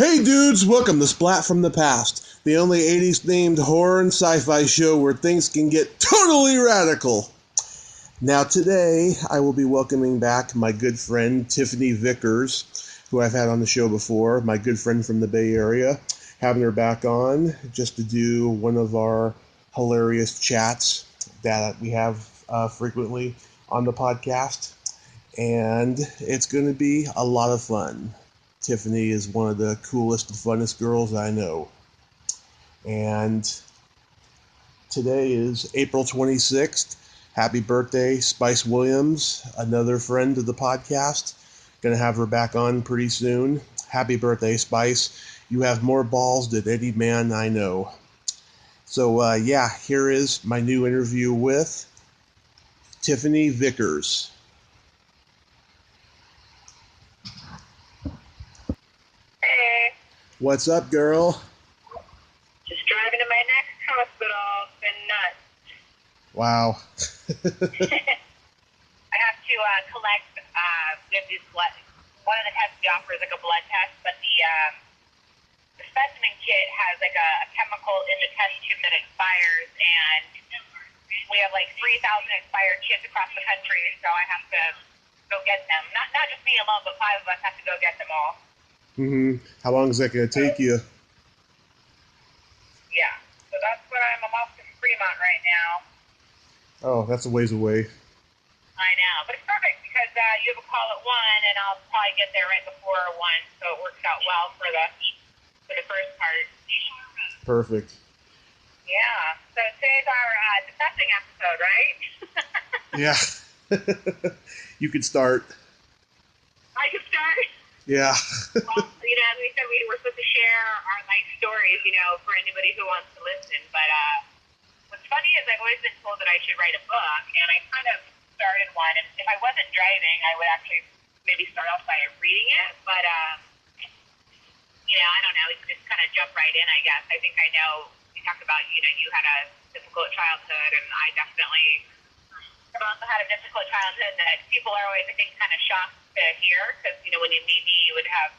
Hey dudes, welcome to Splat from the Past, the only 80s themed horror and sci-fi show where things can get totally radical. Now today, I will be welcoming back my good friend Tiffany Vickers, who I've had on the show before, my good friend from the Bay Area, having her back on just to do one of our hilarious chats that we have frequently on the podcast, and it's going to be a lot of fun. Tiffany is one of the coolest and funnest girls I know. And today is April 26th. Happy birthday, Spice Williams, another friend of the podcast. Going to have her back on pretty soon. Happy birthday, Spice. You have more balls than any man I know. So, here is my new interview with Tiffany Vickers. What's up, girl? Just driving to my next hospital. It's been nuts. Wow. I have to collect, we have these blood, one of the tests we offer is like a blood test, but the specimen kit has like a chemical in the test tube that expires, and we have like 3,000 expired kits across the country, so I have to go get them. Not just me alone, but 5 of us have to go get them all. How long is that going to take you? Yeah, so that's what I'm off to Fremont right now. Oh, that's a ways away. I know, but it's perfect because you have a call at 1, and I'll probably get there right before 1, so it works out well for the first part. Perfect. Yeah, so today's our depressing episode, right? Yeah. You could start. I can start? Yeah. Well, as we said, we were supposed to share our life stories, for anybody who wants to listen. But what's funny is I've always been told that I should write a book, and I kind of started one. And if I wasn't driving, I would actually maybe start off by reading it. But, I don't know. We can just kind of jump right in, I guess. I think I know we talked about, you had a difficult childhood, and I definitely have also had a difficult childhood that people are always, I think, kind of shocked to hear, because, when you meet me, you would have,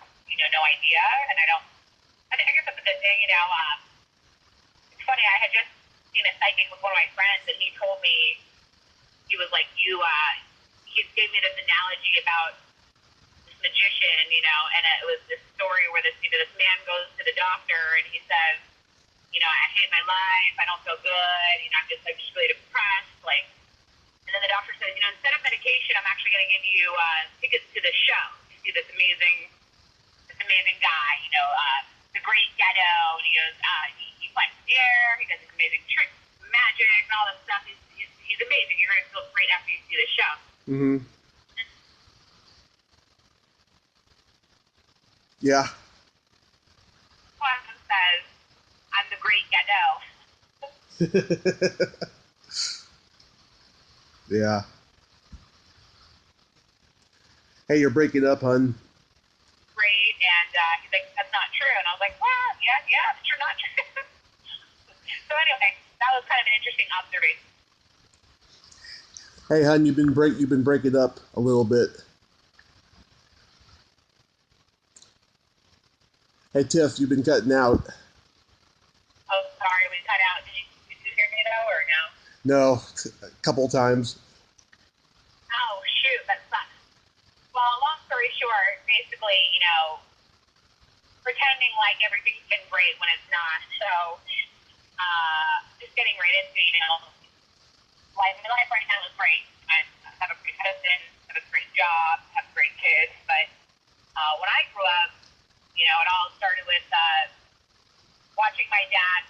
no idea, and I guess that's a good thing, it's funny, I had just seen a psychic with one of my friends, and he told me, he was like, he gave me this analogy about this magician, and it was this story where this man goes to the doctor, and he says, I hate my life, I don't feel good, I'm just really depressed, and then the doctor says, instead of medication, I'm actually going to give you tickets to the show to see this amazing guy, the great ghetto. And he goes, he flies in the air, he does these amazing tricks, magic, and all this stuff. He's amazing. You're going to feel great after you see the show. Mm-hmm. Yeah. One says, I'm the great ghetto. Yeah. Hey, you're breaking up, hun. Great, and he's like, that's not true. And I was like, well, yeah, it's true, not true. So anyway, that was kind of an interesting observation. Hey, hun, you've been breaking up a little bit. Hey, Tiff, you've been cutting out. Oh, sorry, we cut out. Did you hear me though, or no? No, a couple times. Oh, shoot, that sucks. Well, long story short, basically, pretending like everything's been great when it's not. So, just getting right into, my life right now is great. I have a great husband, have a great job, have great kids. But when I grew up, it all started with watching my dad,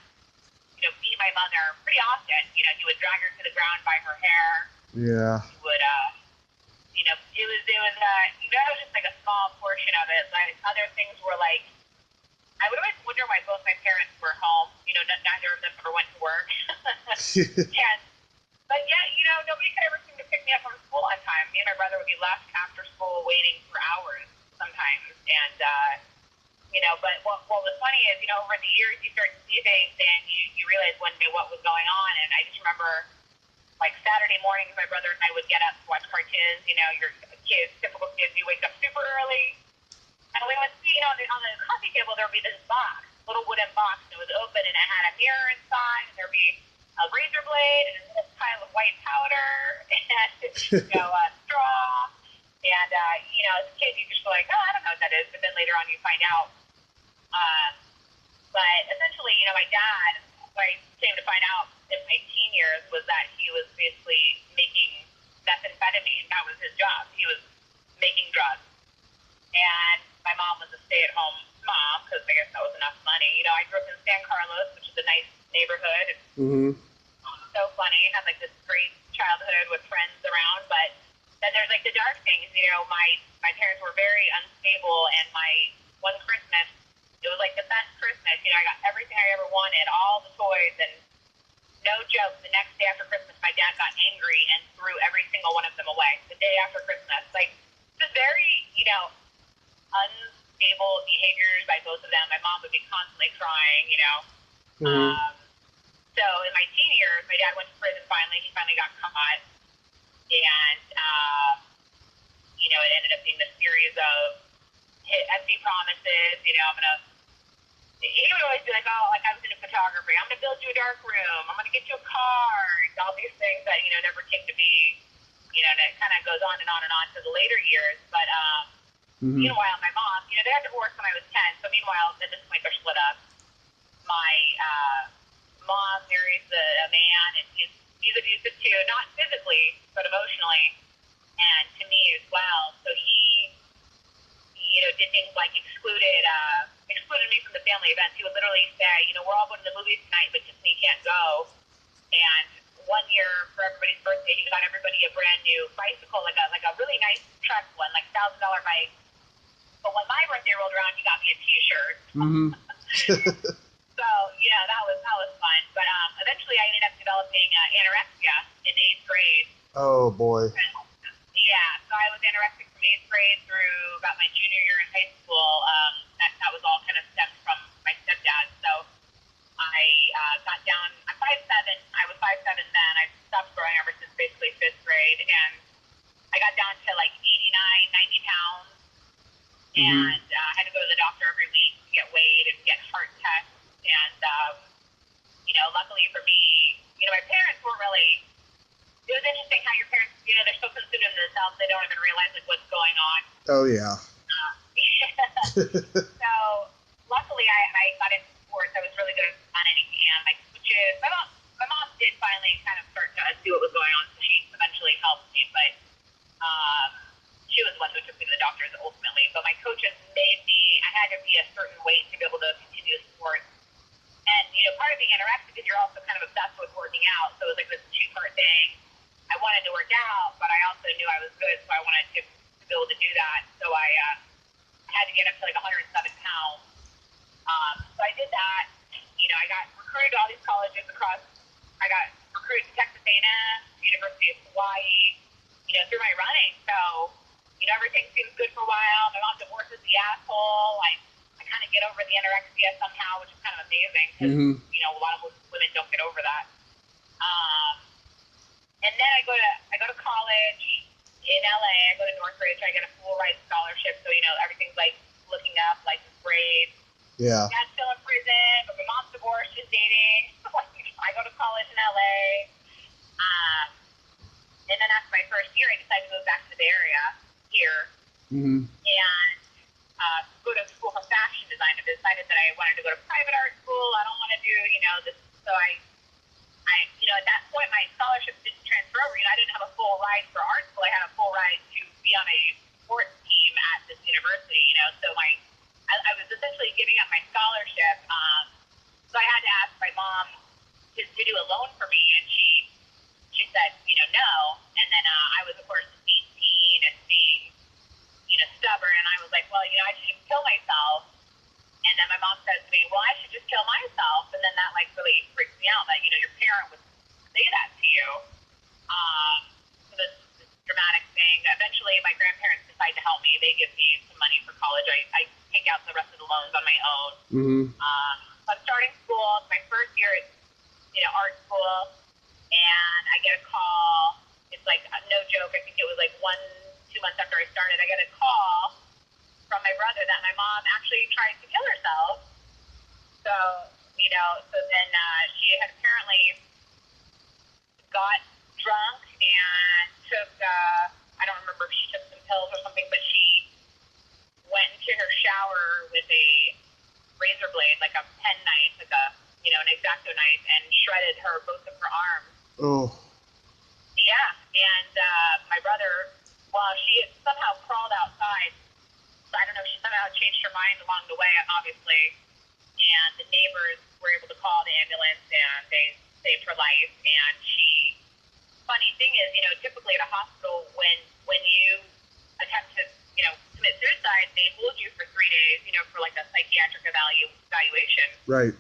beat my mother pretty often. He would drag her to the ground by her hair. Yeah. He would, it was just like a small portion of it. Like other things were like, I would always wonder why both my parents were home. Neither of them ever went to work. But yeah, nobody could ever seem to pick me up from school on time. Me and my brother would be left after school waiting for hours sometimes. And, but what was funny is, over the years you start to see things and you realize one day what was going on. And I just remember, like Saturday mornings, my brother and I would get up to watch cartoons. Your kids, typical kids, you wake up super early, And we would see, on the coffee table, there would be this box, little wooden box, and it was open, and it had a mirror inside, and there would be a razor blade, and a pile of white powder, and, a straw. And, as a kid, you just go like, oh, I don't know what that is. But then later on, you find out. But essentially, my dad, what I came to find out in my teen years was that he was basically making methamphetamine. That was his job. He was making drugs. And my mom was a stay-at-home mom because I guess that was enough money. I grew up in San Carlos, which is a nice neighborhood. Mm-hmm. So funny. Had like this great childhood with friends around, but then there's like the dark things. My parents were very unstable, and my one Christmas, it was like the best Christmas. I got everything I ever wanted, all the toys, and no joke, the next day after Christmas, my dad got angry and threw every single one of them away. The day after Christmas, like just very, unstable behaviors by both of them. My mom would be constantly crying, Mm-hmm. So in my teen years, my dad went to prison finally. He finally got caught. And, it ended up being this series of empty promises. He would always be like, oh, like I was into photography. I'm going to build you a dark room. I'm going to get you a car. All these things that, never came to be, and it kind of goes on and on and on to the later years. But, meanwhile, my mom, they got divorced when I was 10. So meanwhile, at this point, they're split up. My mom marries a man, and he's abusive too, not physically, but emotionally, and to me as well. So he did things like excluded me from the family events. He would literally say, we're all going to the movies tonight, but Tiffany can't go. And one year for everybody's birthday, he got everybody a brand new bicycle, like a really nice Trek one, like $1,000 bike. But when my birthday rolled around, he got me a T-shirt. Mm-hmm. So that was fun. But eventually, I ended up developing anorexia in 8th grade. Oh boy. Yeah, so I was anorexic from 8th grade through about my junior year in high school. That was all kind of stemmed from my stepdad. So I got down. I'm 5'7". I was 5'7" then. I stopped growing ever since basically 5th grade, and I got down to like 89, 90 pounds. And I had to go to the doctor every week to get weighed and get heart tests. And, luckily for me, my parents weren't really, it was interesting how your parents, they're so consumed in themselves, they don't even realize like what's going on. Oh, yeah. So, luckily I got into sports. I was really good at running, and my coaches, my mom did finally kind of start to see what was going on, so she eventually helped me, but, she was the one who took me to the doctors ultimately. But my coaches made me, I had to be a certain weight to be able to continue sports. And, part of being anorexic is you're also kind of obsessed with working out. So it was like this two-part thing. I wanted to work out, but I also knew I was good, so I wanted to be able to do that. So I had to get up to like 107 pounds. So I did that. I got recruited to all these colleges across. I got recruited to Texas A&M, University of Hawaii, through my running. So, everything seems good for a while. My mom divorces the asshole. I kind of get over the anorexia somehow, which is kind of amazing because, a lot of women don't get over that. And then I go to college in LA. I go to Northridge. I get a full ride scholarship. So, everything's like looking up, like grades. Yeah. Dad's still in prison, but my mom's divorced, she's dating. I go to college in LA. And then after my first year, I decided to move back to the Bay Area here. And go to school for fashion design. I decided that I wanted to go to private art school. I don't want to do, this. So I at that point, my scholarship didn't transfer over. I didn't have a full ride for art school. I had a full ride to be on a sports team at this university, So I was essentially giving up my scholarship. So I had to ask my mom to do a loan for me, and she said, no. And then I was, of course, 18 and being, stubborn. And I was like, well, I should just kill myself. And then my mom says to me, well, I should just kill myself. And then that, really freaks me out that, your parent would say that to you. So this dramatic thing. Eventually, my grandparents decide to help me. They give me some money for college. I take out the rest of the loans on my own. So I'm starting school. It's my first year at, art school. And I get a call. It's like, no joke, I think it was like 1-2 months after I started, I get a call from my brother that my mom actually tried to kill herself. So, so then she had apparently got drunk and took, I don't remember if she took some pills or something, but she went into her shower with a razor blade, like a pen knife, like an X-Acto knife, and shredded both of her arms. Oh. Yeah, and my brother, well, she had somehow crawled outside. I don't know, she somehow changed her mind along the way, obviously, and the neighbors were able to call the ambulance, and they saved her life. And funny thing is, typically at a hospital, when you attempt to, commit suicide, they hold you for 3 days, for like a psychiatric evaluation. Right.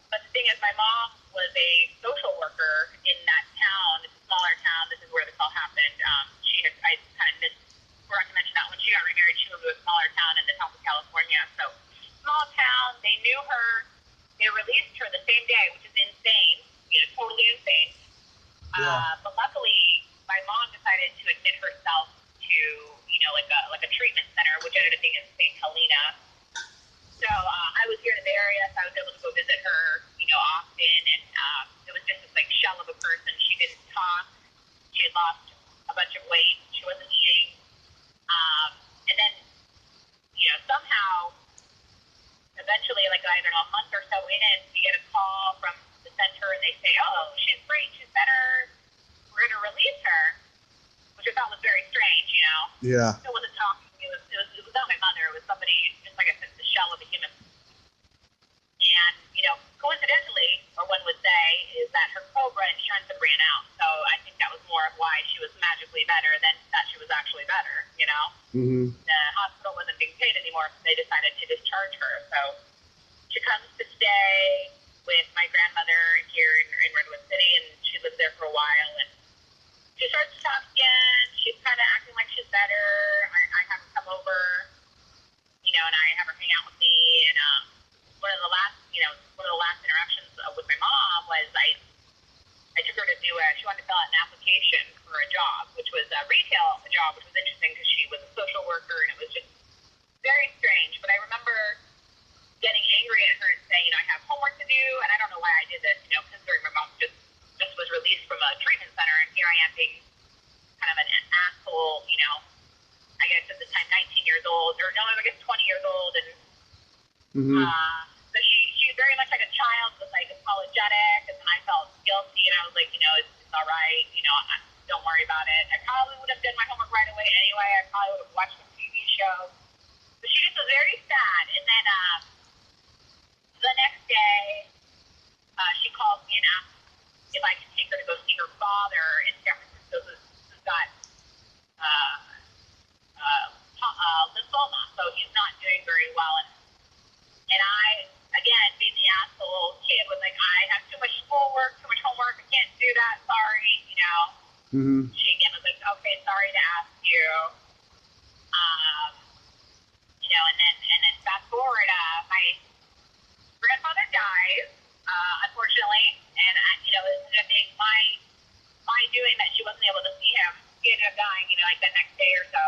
But the thing is, my mom was a social worker in that town. It's a smaller town. This is where this all happened. I kind of forgot to mention that when she got remarried, she moved to a smaller town in the top of California. So, small town. They knew her. They released her the same day, which is insane. Totally insane. Yeah. But luckily, my mom decided to admit herself to, like a treatment center, which ended up being in St. Helena. So I was here in the area, so I was able to go visit her, often, and it was just this like shell of a person. She didn't talk. She had lost a bunch of weight. She wasn't eating. And then, somehow, eventually, like, I don't know, a month or so in, we get a call from the center, and they say, oh, she's great, she's better, we're going to release her, which I thought was very strange, Yeah. Still wasn't talking. It was not my mother. It was somebody, just like I said, the shell of a human. And, coincidentally, or one would say, is that her Cobra insurance had ran out. So I think that was more of why she was magically better than that she was actually better, Mm-hmm. The hospital wasn't being paid anymore, so they decided to discharge her. So she comes to stay with my grandmother here in Redwood City, and she lived there for a while. And she starts to talk again. She's kind of acting like she's better. I have her come over, and I have her hang out with me. And one of the last interactions with my mom was I took her to she wanted to fill out an application for a job, which was a retail job, which was interesting because she was a social worker, and it was just very strange. But I remember getting angry at her and saying, I have homework to do, and I don't know why I did this, considering my mom just was released from a treatment center, and here I am being kind of an asshole, I guess at the time 19 years old, or no, I guess 20 years old, and Mm-hmm. so she was very much like a child, was like apologetic, and then I felt guilty, and I was like, it's all right, don't worry about it. I probably would have done my homework right away anyway. I probably would have watched some TV show. But she just was very sad, and then the next day, she calls me and asks if I can take her to go see her father in San Francisco, who's got lymphoma, so he's not doing very well. And I, again, being the asshole kid, was like, I have too much schoolwork, too much homework, I can't do that, sorry, Mm-hmm. She again was like, okay, sorry to ask you. And then fast forward, my grandfather dies, unfortunately, and, it ended up being my doing that she wasn't able to see him. He ended up dying, like the next day or so.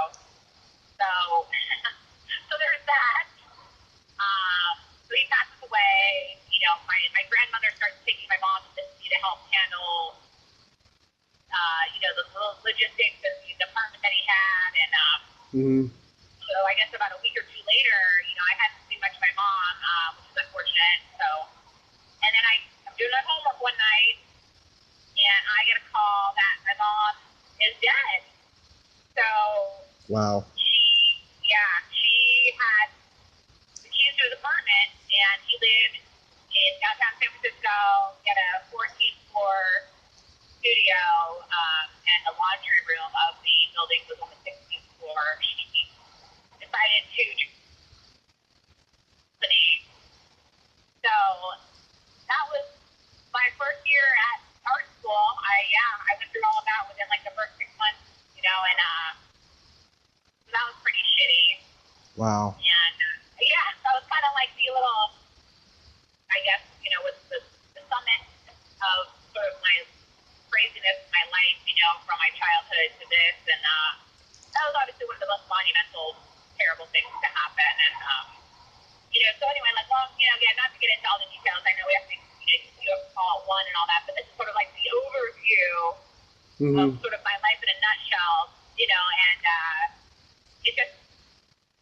So, so there's that. So he passes away. My grandmother starts taking my mom to see to help handle, the little logistics of the apartment that he had. And Mm-hmm. so I guess about a week or two later, I hadn't seen much of my mom, which is unfortunate. So, and then I'm doing my homework one night, and I get a call that my mom is dead. So, Wow. she had the keys to his apartment, and he lived in downtown San Francisco. He had a 14th floor studio, and the laundry room of the building was on the 16th floor. She decided to so that was my first year at art school. I went through all of that within like the first 6 months, and that was pretty shitty. Wow. And that was kind of like the little, I guess, with the summit of sort of my craziness in my life, from my childhood to this. And that was obviously one of the most monumental, terrible things to happen. one and all that, but this is sort of like the overview Mm-hmm. of sort of my life in a nutshell, you know, and it's just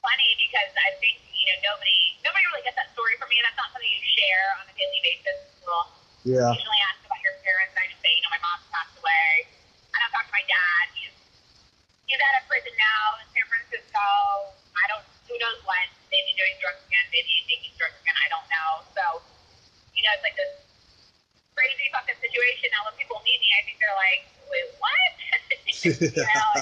funny because I think, you know, nobody really gets that story from me, and that's not something you share on a daily basis. People Yeah. usually ask about your parents, and I just say, you know, my mom passed away. I don't talk to my dad. He's out of prison now in San Francisco. Who knows when, maybe doing drugs again, maybe taking drugs again, I don't know. So, you know, it's like this crazy fucking situation. Now, when people meet me, I think they're like, wait, what? You know,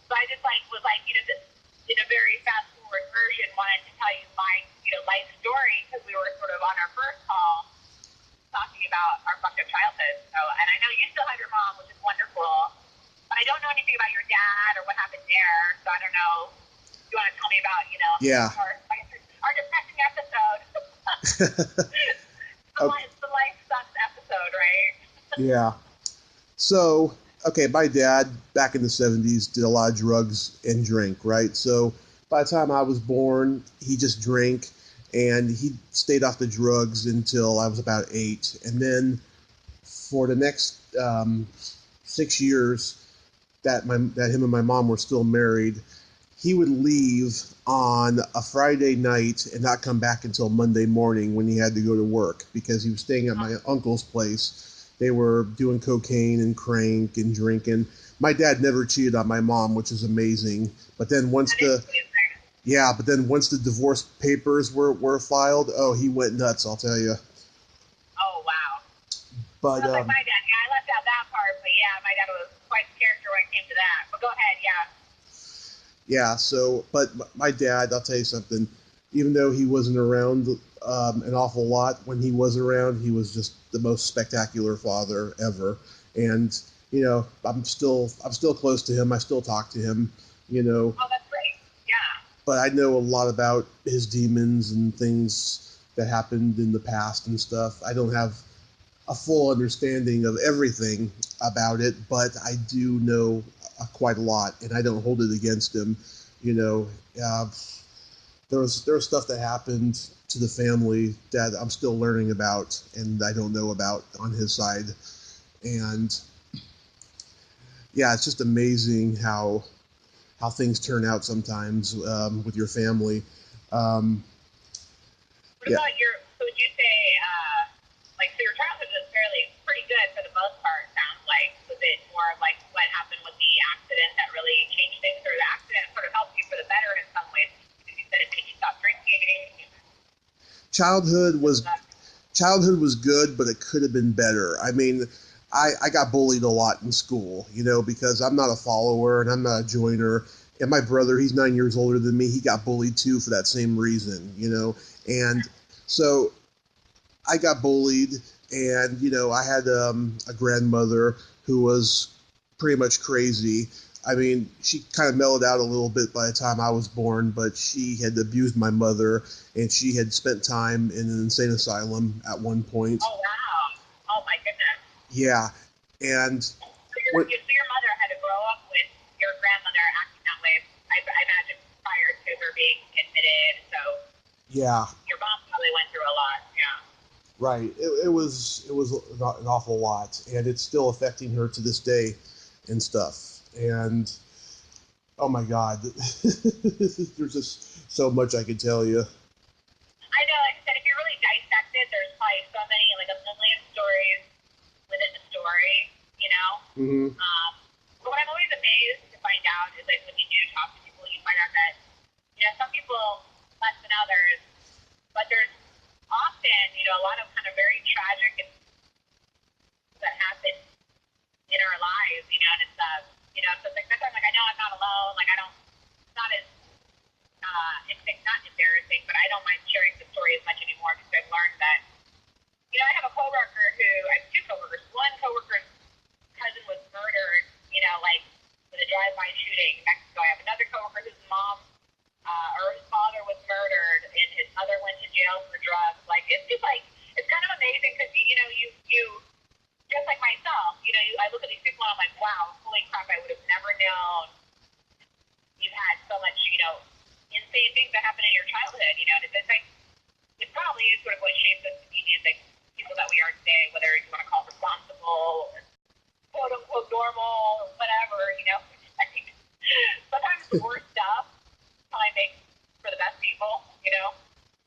so I just was like, you know, this in a very fast forward version, wanted to tell you my, you know, life story, because we were sort of on our first call talking about our fucked up childhood. So, and I know you still have your mom, which is wonderful, but I don't know anything about your dad or what happened there. So I don't know. You want to tell me about, you know, Yeah. our depressing episode. The life sucks episode, right? Yeah. So, okay, my dad back in the 70s did a lot of drugs and drink, right? So by the time I was born, he just drank, and he stayed off the drugs until I was about 8. And then for the next 6 years that him and my mom were still married, he would leave on a Friday night and not come back until Monday morning when he had to go to work, because he was staying at my uncle's place. They were doing cocaine and crank and drinking. My dad never cheated on my mom, which is amazing. But then once the divorce papers were filed, oh, he went nuts, I'll tell you. Oh, wow. But like my dad. Yeah, I left out that part, but yeah, my dad was quite the character when it came to that. But go ahead, yeah. Yeah, so, but my dad, I'll tell you something, even though he wasn't around an awful lot, when he was around, he was just the most spectacular father ever. And, you know, I'm still close to him. I still talk to him, you know. Oh, that's great. Yeah. But I know a lot about his demons and things that happened in the past and stuff. I don't have a full understanding of everything about it, but I do know quite a lot, and I don't hold it against him. You know, there was stuff that happened to the family that I'm still learning about, and I don't know about on his side. And yeah, it's just amazing how things turn out sometimes with your family. What about so would you say, so your childhood was pretty good for the most part, sounds like. Was it more of like what happened with the accident that really changed things, or the accident sort of helped you for the better in some ways? Because you said it made you stop drinking. Childhood was good, but it could have been better. I mean, I got bullied a lot in school, you know, because I'm not a follower and I'm not a joiner. And my brother, he's 9 years older than me, he got bullied too for that same reason, you know. And so I got bullied, and, you know, I had a grandmother who was pretty much crazy. I mean, she kind of mellowed out a little bit by the time I was born, but she had abused my mother, and she had spent time in an insane asylum at one point. Oh, wow. Oh, my goodness. Yeah. And so your mother had to grow up with your grandmother acting that way, I imagine, prior to her being admitted. So yeah. Your mom probably went through a lot, yeah. Right. It was an awful lot, and it's still affecting her to this day and stuff. And oh my God, there's just so much I could tell you. I know, like I said, if you really dissect it, there's probably so many, like a million stories within the story, you know? Mm-hmm. But what I'm always amazed to find out is, like, when you do talk to people, you find out that, you know, some people less than others, but there's often, you know, a lot of kind of very tragic and that happen in our lives, you know, and it's, you know, so it's like, sometimes, like, I know I'm not alone, like, it's not as, it's not embarrassing, but I don't mind sharing the story as much anymore, because I've learned that, you know, I have a coworker I have two coworkers. One coworker's cousin was murdered, you know, like, with a drive-by shooting in Mexico. I have another coworker whose mom, or his father was murdered, and his mother went to jail for drugs. Like, it's just, like, it's kind of amazing, because, you know, you just like myself, you know, I look at these people and I'm like, wow, holy crap, I would have never known you've had so much, you know, insane things that happen in your childhood, you know, and it's like, it probably is sort of what shapes us to be these, like, people that we are know?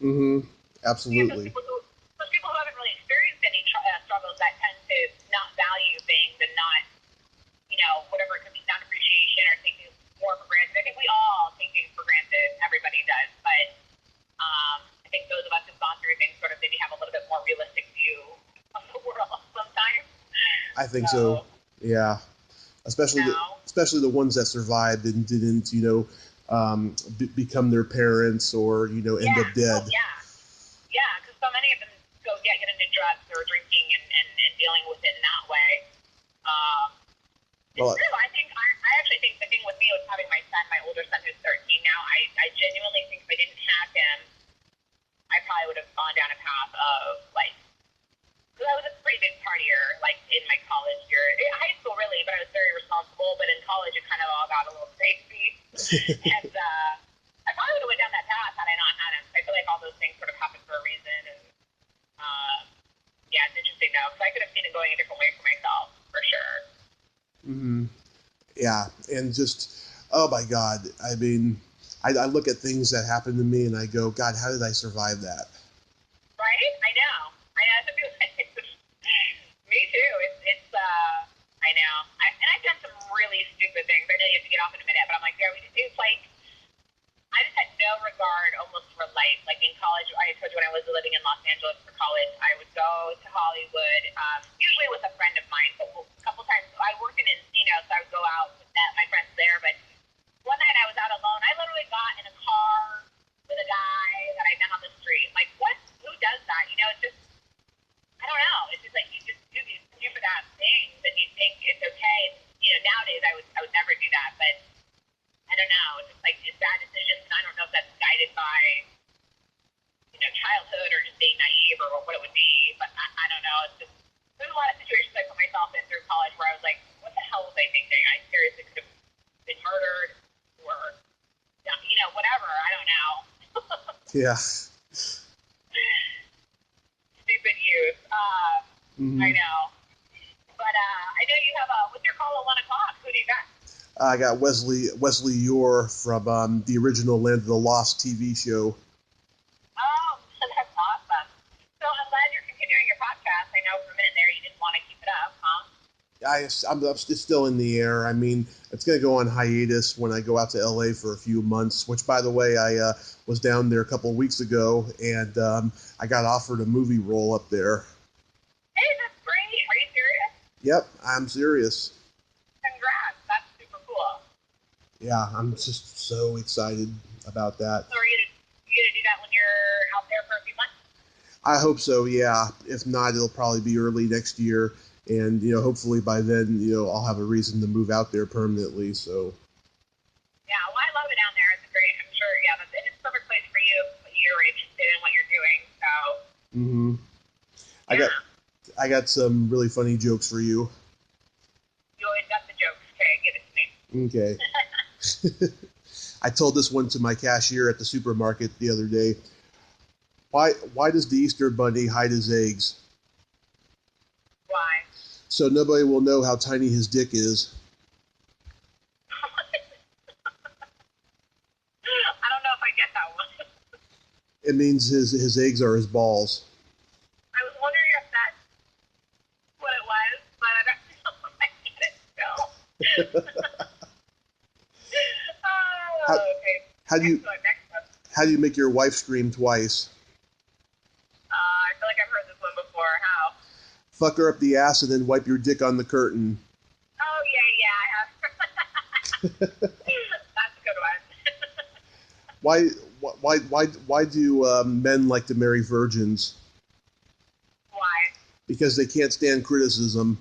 Mm-hmm. Because Absolutely. those people who haven't really experienced any struggles that tend to not value things and not, you know, whatever it could be, not appreciation or taking more for granted. I think we all take things for granted. Everybody does. But I think those of us who've gone through things sort of maybe have a little bit more realistic view of the world sometimes. I think so. Yeah. Especially the ones that survived and didn't, become their parents or, end up dead. Oh, yeah. Yeah, because so many of them get into drugs or drinking and dealing with it in that way. It's true. I actually think the thing with me was having my son, my older son who's 13 now, I genuinely think if I didn't have him, I probably would have gone down a path of, like, because I was a pretty big partier, like, in my college year. High school, really, but I was very responsible. But in college, it kind of all got a little crazy. And I probably would have went down that path had I not had him. I feel like all those things sort of happen for a reason. And, yeah, it's interesting, though, because I could have seen it going a different way for myself, for sure. Mm-hmm. Yeah, and just, oh, my God. I mean, I look at things that happen to me, and I go, God, how did I survive that? Right? I know. Me too. I know. And I've done some really stupid things. I know you have to get off in a minute, but I'm like, it's like, I just had no regard almost for life. Like in college, I told you when I was living in Los Angeles for college, I would go to Hollywood, usually with a friend of mine, but a couple times, I worked in Encino, so I would go out with my friends there, but one night I was out alone. I literally got in a car with a guy that I met on the street. Like, what? Who does that? You know, it's just, I don't know. It's just like you just do these stupid ass things and you think it's okay. You know, nowadays I would never do that, but I don't know. It's just like it's bad decisions, and I don't know if that's guided by, childhood or just being naive or what it would be. But I don't know. It's just there's a lot of situations I put myself in through college where I was like, what the hell was I thinking? I seriously could have been murdered or whatever. I don't know. Yeah. Stupid youth. I know. But I know you have what's your call at 1 o'clock? Who do you got? I got Wesley Yore from the original Land of the Lost TV show. Oh, that's awesome. So I'm glad you're continuing your podcast. I know for a minute there you didn't want to keep it up, huh? It's still in the air. I mean, it's going to go on hiatus when I go out to L.A. for a few months, which, by the way, I was down there a couple of weeks ago, and I got offered a movie role up there. Hey, that's great. Are you serious? Yep, I'm serious. Congrats. That's super cool. Yeah, I'm just so excited about that. So are you going to do that when you're out there for a few months? I hope so, yeah. If not, it'll probably be early next year. And, hopefully by then, I'll have a reason to move out there permanently, so. Yeah, well, I love it down there. It's great. I'm sure, yeah, it's a perfect place for you. You're interested in what you're doing, so. Mm-hmm. Yeah. I got some really funny jokes for you. You always got the jokes. Okay, give it to me. Okay. I told this one to my cashier at the supermarket the other day. Why does the Easter Bunny hide his eggs? Why? So nobody will know how tiny his dick is. I don't know if I get that one. It means his eggs are his balls. I was wondering if that's what it was, but I don't know if I get it still. Okay. How do you make your wife scream twice? I feel like I've heard this one before. How? Fuck her up the ass and then wipe your dick on the curtain. Oh, yeah, I have. That's a good one. Why do men like to marry virgins? Why? Because they can't stand criticism.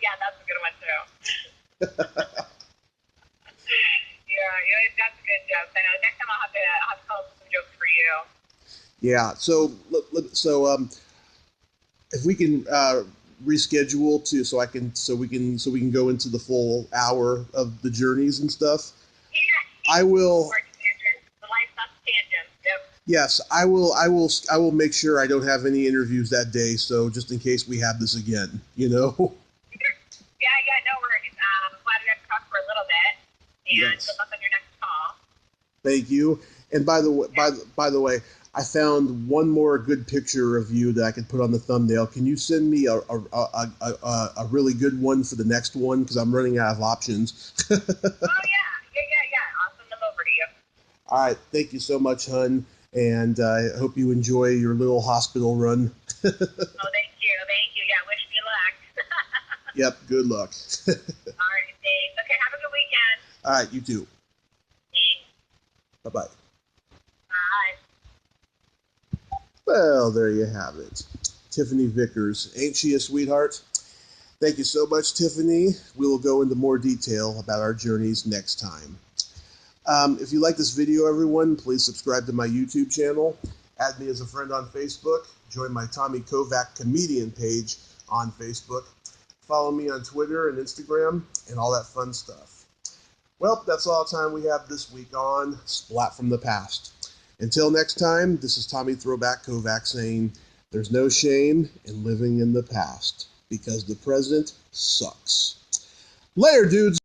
Yeah, that's a good one, too. Yeah, that's a good joke. I know. Next time I'll have to come up with some jokes for you. Yeah. So if we can reschedule so we can go into the full hour of the journeys and stuff. Yeah. I will. The life's tangent. Yep. Yes, I will make sure I don't have any interviews that day. So just in case we have this again, Yeah, no worries. I'm glad we got to talk for a little bit. And yes. good luck on your next call. Thank you. And by the way, I found one more good picture of you that I could put on the thumbnail. Can you send me a really good one for the next one? Because I'm running out of options. Oh, yeah. I'll send them over to you. All right. Thank you so much, hun. And I hope you enjoy your little hospital run. Oh, thank you. Yeah, wish me luck. Yep. Good luck. All right, thanks. Okay, have a good weekend. All right. You too. Thanks. Bye-bye. Bye. Well, there you have it. Tiffany Vickers. Ain't she a sweetheart? Thank you so much, Tiffany. We will go into more detail about our journeys next time. If you like this video, everyone, please subscribe to my YouTube channel. Add me as a friend on Facebook. Join my Tommy Kovac comedian page on Facebook. Follow me on Twitter and Instagram and all that fun stuff. Well, that's all the time we have this week on Splat from the Past. Until next time, this is Tommy Throwback Kovac saying, there's no shame in living in the past because the present sucks. Later, dudes.